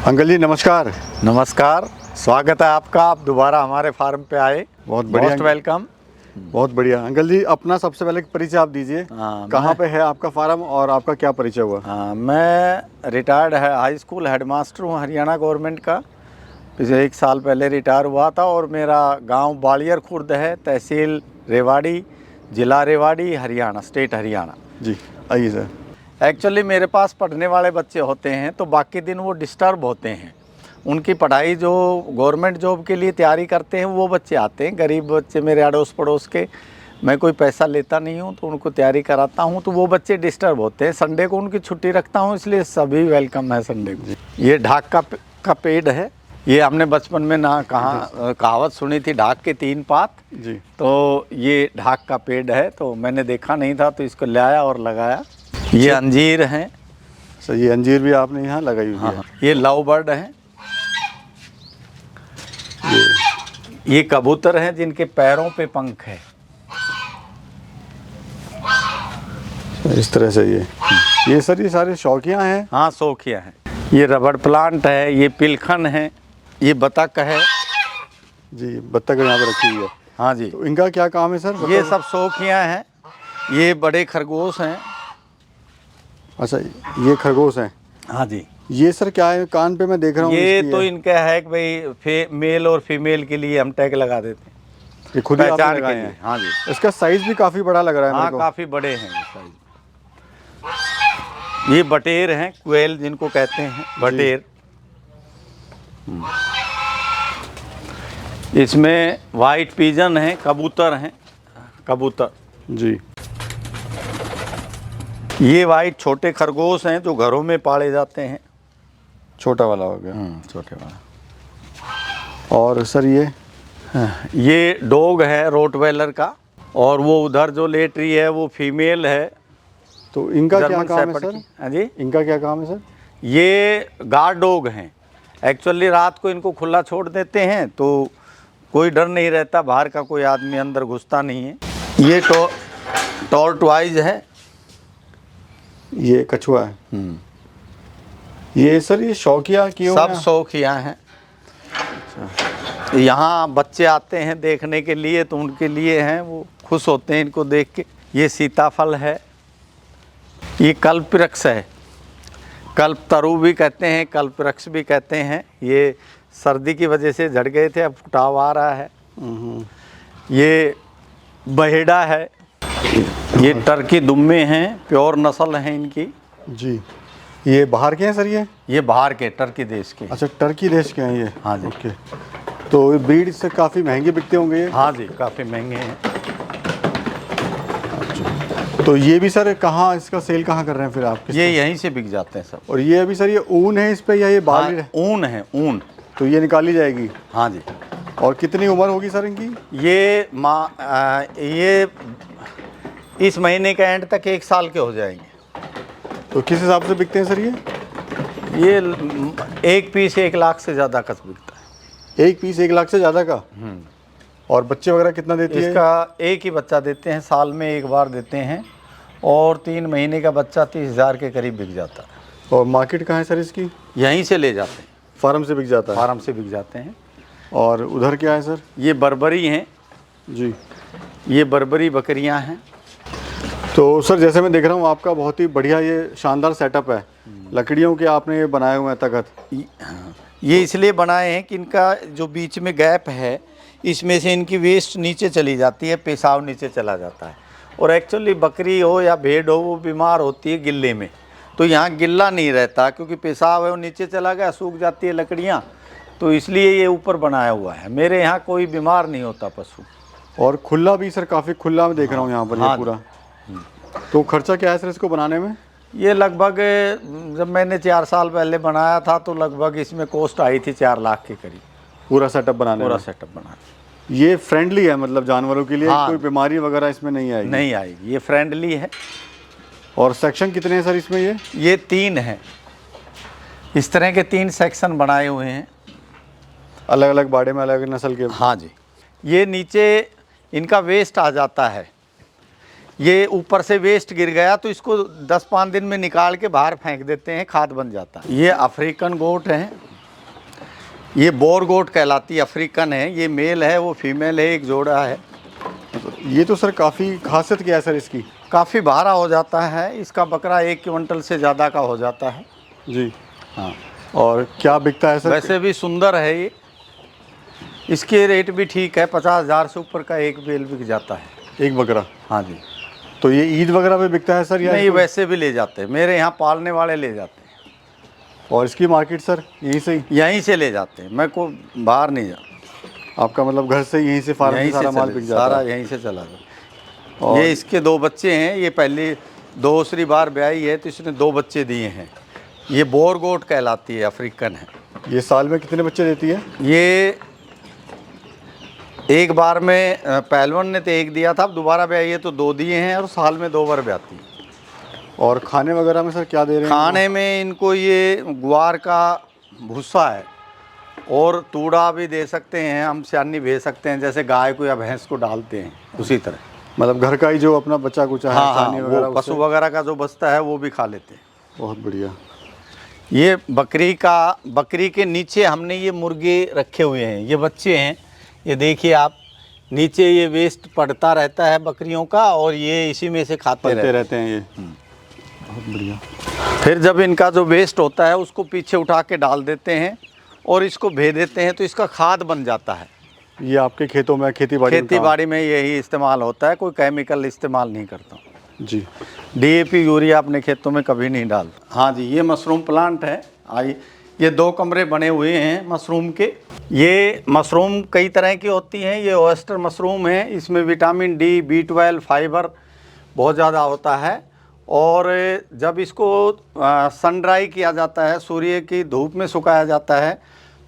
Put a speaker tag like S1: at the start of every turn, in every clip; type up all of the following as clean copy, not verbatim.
S1: Uncle जी नमस्कार।
S2: नमस्कार, स्वागत है आपका। आप दोबारा हमारे फार्म पे आए,
S1: बहुत बढ़िया,
S2: मोस्ट वेलकम।
S1: बहुत बढ़िया। अंकल जी अपना सबसे पहले परिचय आप दीजिए। कहाँ पे है आपका फार्म और आपका क्या परिचय हुआ?
S2: मैं रिटायर्ड है हाई स्कूल हेडमास्टर हूँ हरियाणा गवर्नमेंट का। पिछले 1 साल पहले रिटायर हुआ था और मेरा गांव बालियर खुर्द है, तहसील रेवाड़ी, ज़िला रेवाड़ी, हरियाणा, स्टेट हरियाणा।
S1: जी आइए सर।
S2: एक्चुअली मेरे पास पढ़ने वाले बच्चे होते हैं तो बाकी दिन वो डिस्टर्ब होते हैं। उनकी पढ़ाई जो गवर्नमेंट जॉब के लिए तैयारी करते हैं वो बच्चे आते हैं, गरीब बच्चे मेरे अड़ोस पड़ोस के। मैं कोई पैसा लेता नहीं हूँ तो उनको तैयारी कराता हूँ, तो वो बच्चे डिस्टर्ब होते हैं। संडे को उनकी छुट्टी रखता हूँ, इसलिए सभी वेलकम है संडे को। ये ढाक का पेड़ है। ये हमने बचपन में ना कहावत सुनी थी, ढाक के 3 पात।
S1: जी।
S2: तो ये ढाक का पेड़ है, तो मैंने देखा नहीं था तो इसको लाया और लगाया। ये अंजीर हैं
S1: सर, ये अंजीर भी आपने यहाँ लगाई हुई है?
S2: हाँ, ये लव बर्ड हैं। ये कबूतर हैं जिनके पैरों पे पंख है।
S1: इस तरह से ये सर, ये सारे शौकियाँ हैं?
S2: हाँ, शौकिया हैं। ये रबड़ प्लांट है, ये पिलखन है, ये बतख है।
S1: जी, बत्तख यहाँ पे रखी हुई है।
S2: हाँ जी।
S1: तो इनका क्या काम है सर?
S2: ये सब शौकियाँ हैं। ये बड़े खरगोश हैं।
S1: अच्छा, ये खरगोश हैं?
S2: हाँ जी।
S1: ये सर क्या है, कान पे मैं देख रहा हूँ?
S2: ये तो इनका है कि भाई मेल और फीमेल के लिए हम टैग लगा देते हैं,
S1: ये खुद ही आपने
S2: पहचान
S1: लगाए
S2: के लिए।
S1: हैं?
S2: हाँ जी।
S1: इसका साइज भी काफ़ी बड़ा लग रहा है
S2: हाँ,
S1: मेरे को।
S2: काफ़ी बड़े हैं ये साइज। ये बटेर हैं, क्वेल जिनको कहते हैं, बटेर। इसमें वाइट पिजन हैं, कबूतर हैं, कबूतर।
S1: जी।
S2: ये वाइट छोटे खरगोश हैं जो घरों में पाले जाते हैं।
S1: छोटा वाला हो गया।
S2: छोटे वाला।
S1: और सर
S2: ये डॉग है रोटवेलर का, और वो उधर जो लेट रही है वो फीमेल है।
S1: तो इनका क्या
S2: जर्मन
S1: काम है
S2: शेफर्ड
S1: सर?
S2: की। हाँ जी।
S1: इनका क्या काम है सर?
S2: ये गार्ड डॉग हैं। एक्चुअली रात को इनको खुला छोड़ देते हैं तो कोई डर नहीं रहता, बाहर का कोई आदमी अंदर घुसता नहीं है। ये टॉर्टवाइज है।
S1: ये कछुआ है। ये सर, ये शौकिया क्यों
S2: सब
S1: है?
S2: शौकिया हैं। यहाँ बच्चे आते हैं देखने के लिए तो उनके लिए हैं, वो खुश होते हैं इनको देख के। ये सीताफल है। ये कल्पवृक्ष है, कल्पतरु भी कहते हैं, कल्पवृक्ष भी कहते हैं। ये सर्दी की वजह से झड़ गए थे, अब फुटाव आ रहा है। ये बहेड़ा है। ये टर्की दुम्बे हैं, प्योर नस्ल हैं इनकी।
S1: जी। ये बाहर के हैं सर?
S2: ये बाहर के, टर्की देश के।
S1: अच्छा, टर्की देश के हैं ये?
S2: हाँ जी।
S1: ओके। तो ब्रीड से काफ़ी महंगे बिकते होंगे ये?
S2: हाँ जी, काफ़ी महंगे हैं।
S1: तो ये भी सर कहाँ, इसका सेल कहाँ कर रहे हैं फिर आप?
S2: ये यहीं से बिक जाते हैं सब।
S1: और ये अभी सर, ये ऊन है इस पे या ये बाल?
S2: हाँ, ऊन है, ऊन।
S1: तो ये निकाली जाएगी?
S2: हाँ जी।
S1: और कितनी उम्र होगी सर इनकी?
S2: ये इस महीने के एंड तक 1 साल के हो जाएंगे।
S1: तो किस हिसाब से बिकते हैं सर
S2: ये एक पीस 1 लाख से ज़्यादा का बिकता है।
S1: एक पीस 1 लाख से ज़्यादा का? और बच्चे वगैरह कितना देती है?
S2: इसका एक ही बच्चा देते हैं, साल में 1 बार देते हैं, और 3 महीने का बच्चा 30,000 के करीब बिक जाता है।
S1: और मार्केट कहाँ है सर इसकी?
S2: यहीं से ले जाते हैं,
S1: फार्म से बिक जाता है?
S2: फार्म से बिक जाते हैं।
S1: और उधर क्या है सर?
S2: ये बर्बरी हैं।
S1: जी।
S2: ये बर्बरी बकरियां हैं।
S1: तो सर जैसे मैं देख रहा हूँ आपका बहुत ही बढ़िया ये शानदार सेटअप है। लकड़ियों के आपने ये बनाए हुए हैं तख्त।
S2: ये इसलिए बनाए हैं कि इनका जो बीच में गैप है, इसमें से इनकी वेस्ट नीचे चली जाती है, पेशाब नीचे चला जाता है। और एक्चुअली बकरी हो या भेड़ हो, वो बीमार होती है गिल्ले में, तो यहाँ गिल्ला नहीं रहता क्योंकि पेशाब है वो नीचे चला गया, सूख जाती है लकड़ियाँ, तो इसलिए ये ऊपर बनाया हुआ है। मेरे यहाँ कोई बीमार नहीं होता पशु।
S1: और खुला भी सर, काफ़ी खुला मैं देख रहा हूँ यहाँ पर।
S2: हाँ,
S1: ये पूरा। तो खर्चा क्या है सर इसको बनाने में?
S2: ये लगभग, जब मैंने 4 साल पहले बनाया था तो लगभग इसमें कॉस्ट आई थी 4 लाख के करीब।
S1: पूरा सेटअप बनाने
S2: पूरा
S1: में?
S2: सेटअप बनाना।
S1: ये फ्रेंडली है मतलब जानवरों के लिए?
S2: हाँ,
S1: कोई बीमारी वगैरह इसमें नहीं आएगी?
S2: नहीं आएगी, ये फ्रेंडली है।
S1: और सेक्शन कितने हैं सर इसमें?
S2: ये 3 हैं। इस तरह के 3 सेक्शन बनाए हुए हैं,
S1: अलग अलग बाड़े में अलग नस्ल के?
S2: हाँ जी। ये नीचे इनका वेस्ट आ जाता है, ये ऊपर से वेस्ट गिर गया तो इसको 10-5 दिन में निकाल के बाहर फेंक देते हैं, खाद बन जाता है। ये अफ्रीकन गोट हैं। ये बोर गोट कहलाती है, अफ्रीकन है, ये मेल है, वो फीमेल है, एक जोड़ा है।
S1: ये तो सर काफ़ी खासियत क्या है सर इसकी?
S2: काफ़ी भारा हो जाता है इसका बकरा, 1 क्विंटल से ज़्यादा का हो जाता है।
S1: जी।
S2: हाँ,
S1: और क्या बिकता है सर?
S2: वैसे भी सुंदर है ये, इसके रेट भी ठीक है, 50,000 से ऊपर का एक बेल बिक जाता है।
S1: एक बकरा?
S2: हाँ जी।
S1: तो ये ईद वगैरह पे बिकता है सर या
S2: नहीं, वैसे भी ले जाते हैं, मेरे यहाँ पालने वाले ले जाते हैं।
S1: और इसकी मार्केट सर यहीं से ही?
S2: यहीं से ले जाते हैं, मैं को बाहर नहीं जाता।
S1: आपका मतलब घर से यहीं से फार्म से सारा माल बिक जाता
S2: सारा
S1: है?
S2: यहीं से चला जाता।
S1: और
S2: ये इसके 2 बच्चे हैं, ये पहली दूसरी बार ब्याई है तो इसने 2 बच्चे दिए हैं। ये बोर गोट कहलाती है, अफ्रीकन है।
S1: ये साल में कितने बच्चे देती है?
S2: ये एक बार में पहलवान ने तो 1 दिया था, अब दोबारा ब्याई है तो 2 दिए हैं, और साल में 2 बार ब्याती है।
S1: और खाने वगैरह में सर क्या दे रहे हैं?
S2: खाने में इनको ये ग्वार का भूसा है, और तूड़ा भी दे सकते हैं, हम सियानी भेज सकते हैं, जैसे गाय को या भैंस को डालते हैं उसी तरह।
S1: मतलब घर का ही जो अपना बच्चा कुचा है,
S2: हाँ हाँ,
S1: सानी वगैरह
S2: वो पशु वगैरह का जो बचता है वो भी खा लेते हैं।
S1: बहुत बढ़िया।
S2: ये बकरी के नीचे हमने ये मुर्गे रखे हुए हैं, ये बच्चे हैं, ये देखिए आप, नीचे ये वेस्ट पड़ता रहता है बकरियों का, और ये इसी में से खाते
S1: रहते हैं ये। बहुत बढ़िया।
S2: फिर जब इनका जो वेस्ट होता है उसको पीछे उठा के डाल देते हैं और इसको भे देते हैं, तो इसका खाद बन जाता है।
S1: ये आपके खेतों में खेती बाड़ी
S2: में यही इस्तेमाल होता है, कोई केमिकल इस्तेमाल नहीं करता।
S1: जी।
S2: डीएपी यूरिया अपने खेतों में कभी नहीं डालता। हाँ जी, ये मशरूम प्लांट है। आई, ये 2 कमरे बने हुए हैं मशरूम के। ये मशरूम कई तरह की होती हैं, ये ऑयस्टर मशरूम है, इसमें विटामिन डी, B12, फाइबर बहुत ज़्यादा होता है। और जब इसको सन ड्राई किया जाता है, सूर्य की धूप में सुखाया जाता है,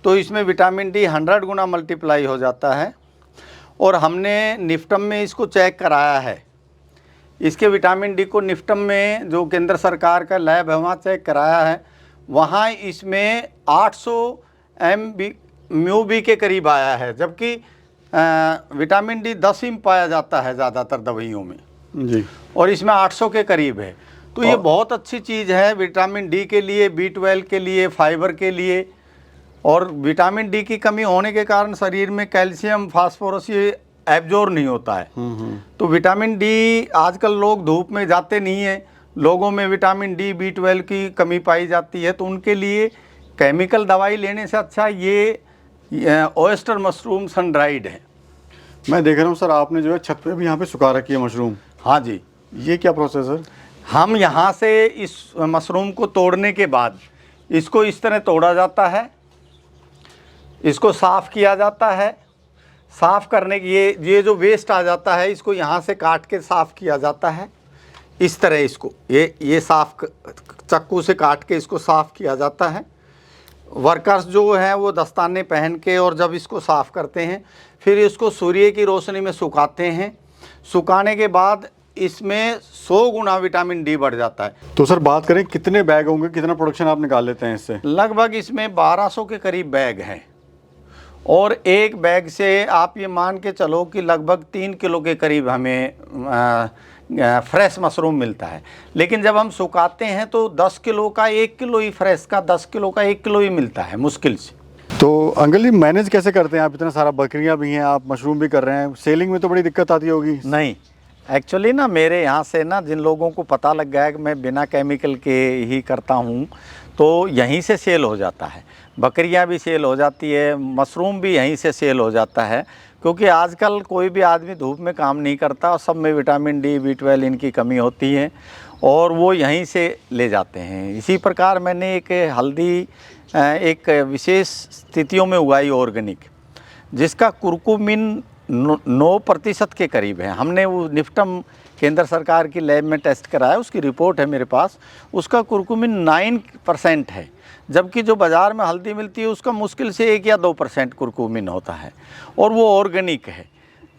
S2: तो इसमें विटामिन डी 100 गुना मल्टीप्लाई हो जाता है। और हमने निफ्टम में इसको चेक कराया है, इसके विटामिन डी को निफ्टम में जो केंद्र सरकार का लैब है वहाँ चेक कराया है, वहाँ इसमें 800 म्यू के करीब आया है, जबकि विटामिन डी 10 ही पाया जाता है ज़्यादातर दवाइयों में
S1: जी,
S2: और इसमें 800 के करीब है। तो ये बहुत अच्छी चीज़ है विटामिन डी के लिए, B12 के लिए, फाइबर के लिए। और विटामिन डी की कमी होने के कारण शरीर में कैल्शियम, फास्फोरस ये एब्जॉर्ब नहीं होता है। तो विटामिन डी, आजकल लोग धूप में जाते नहीं हैं, लोगों में विटामिन डी, B12 की कमी पाई जाती है, तो उनके लिए केमिकल दवाई लेने से अच्छा ये ऑयस्टर मशरूम सन ड्राइड है।
S1: मैं देख रहा हूँ सर, आपने जो है छत पे भी यहाँ पे सुखा रखी है मशरूम।
S2: हाँ जी।
S1: ये क्या प्रोसेस है? हम
S2: यहाँ से इस मशरूम को तोड़ने के बाद इसको इस तरह तोड़ा जाता है, इसको साफ़ किया जाता है। साफ़ करने की ये जो वेस्ट आ जाता है, इसको यहाँ से काट के साफ़ किया जाता है। इस तरह इसको ये साफ़ चाकू से काट के इसको साफ़ किया जाता है। वर्कर्स जो हैं वो दस्ताने पहन के, और जब इसको साफ़ करते हैं फिर इसको सूर्य की रोशनी में सुखाते हैं। सुखाने के बाद इसमें 100 गुना विटामिन डी बढ़ जाता है।
S1: तो सर बात करें कितने बैग होंगे, कितना प्रोडक्शन आप निकाल लेते हैं इससे?
S2: लगभग इसमें 1200 के करीब बैग हैं, और एक बैग से आप ये मान के चलो कि लगभग 3 किलो के करीब हमें फ्रेश मशरूम मिलता है। लेकिन जब हम सुखाते हैं तो 10 किलो का 1 किलो ही, फ्रेश का 10 किलो का 1 किलो ही मिलता है मुश्किल से।
S1: तो अंकल जी मैनेज कैसे करते हैं आप? इतना सारा बकरियां भी हैं, आप मशरूम भी कर रहे हैं, सेलिंग में तो बड़ी दिक्कत आती होगी।
S2: नहीं, एक्चुअली ना मेरे यहाँ से ना जिन लोगों को पता लग गया है कि मैं बिना केमिकल के ही करता हूँ, तो यहीं से सेल हो जाता है। बकरियाँ भी सेल हो जाती है, मशरूम भी यहीं से सेल हो जाता है, क्योंकि आजकल कोई भी आदमी धूप में काम नहीं करता और सब में विटामिन डी, B12 इनकी कमी होती है, और वो यहीं से ले जाते हैं। इसी प्रकार मैंने एक हल्दी एक विशेष स्थितियों में उगाई ऑर्गेनिक, जिसका कुर्कुमिन 9% के करीब है। हमने वो निफ्टम केंद्र सरकार की लैब में टेस्ट कराया, उसकी रिपोर्ट है मेरे पास, उसका कुर्कुमिन 9% है, जबकि जो बाज़ार में हल्दी मिलती है उसका मुश्किल से 1 या 2% कुर्कुमिन होता है, और वो ऑर्गेनिक है।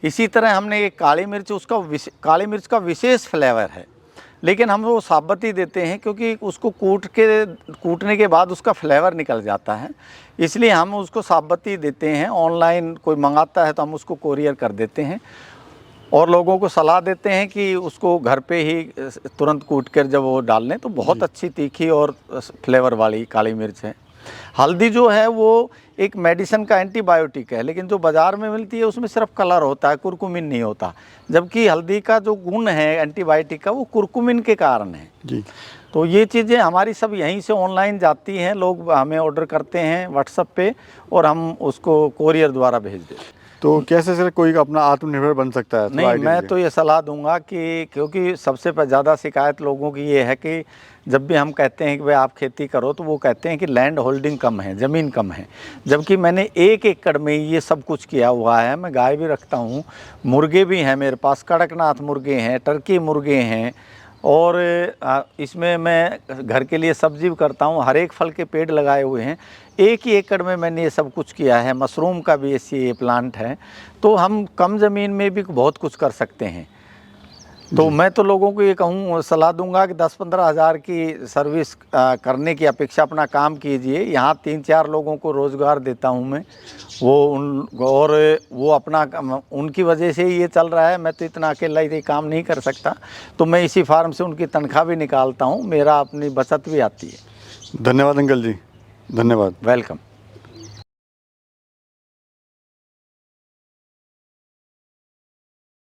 S2: इसी तरह हमने एक काली मिर्च, उसका काली मिर्च का विशेष फ्लेवर है, लेकिन हम वो साबुत ही देते हैं क्योंकि उसको कूटने के बाद उसका फ्लेवर निकल जाता है, इसलिए हम उसको साबुत ही देते हैं। ऑनलाइन कोई मंगाता है तो हम उसको कोरियर कर देते हैं, और लोगों को सलाह देते हैं कि उसको घर पे ही तुरंत कूट कर जब वो डाल लें, तो बहुत अच्छी तीखी और फ्लेवर वाली काली मिर्च है। हल्दी जो है वो एक मेडिसिन का एंटीबायोटिक है, लेकिन जो बाज़ार में मिलती है उसमें सिर्फ कलर होता है, कुरकुमिन नहीं होता। जबकि हल्दी का जो गुण है एंटीबायोटिक का, वो कुरकुमिन के कारण है
S1: जी।
S2: तो ये चीज़ें हमारी सब यहीं से ऑनलाइन जाती हैं, लोग हमें ऑर्डर करते हैं व्हाट्सएप पे और हम उसको कोरियर द्वारा भेज देते हैं।
S1: तो कैसे सर कोई अपना आत्मनिर्भर बन सकता है? थोड़ा
S2: नहीं,
S1: आइडिया
S2: मैं
S1: दीजिए।
S2: तो ये सलाह दूंगा कि क्योंकि सबसे ज़्यादा शिकायत लोगों की ये है कि जब भी हम कहते हैं कि भाई आप खेती करो, तो वो कहते हैं कि लैंड होल्डिंग कम है, ज़मीन कम है। जबकि मैंने 1 एकड़ में ये सब कुछ किया हुआ है। मैं गाय भी रखता हूँ, मुर्गे भी हैं मेरे पास, कड़कनाथ मुर्गे हैं, टर्की मुर्गे हैं, और इसमें मैं घर के लिए सब्जी भी करता हूँ। हर एक फल के पेड़ लगाए हुए हैं। 1 ही एकड़ में मैंने ये सब कुछ किया है। मशरूम का भी ऐसी प्लांट है। तो हम कम ज़मीन में भी बहुत कुछ कर सकते हैं। तो मैं तो लोगों को ये कहूँ, सलाह दूंगा कि 10-15 हज़ार की सर्विस करने की अपेक्षा अपना काम कीजिए। यहाँ 3-4 लोगों को रोज़गार देता हूँ मैं, वो अपना उनकी वजह से ही ये चल रहा है। मैं तो इतना अकेला ये काम नहीं कर सकता, तो मैं इसी फार्म से उनकी तनख्वाह भी निकालता हूँ, मेरा अपनी बचत भी आती है।
S1: धन्यवाद अंकल जी, धन्यवाद।
S2: वेलकम।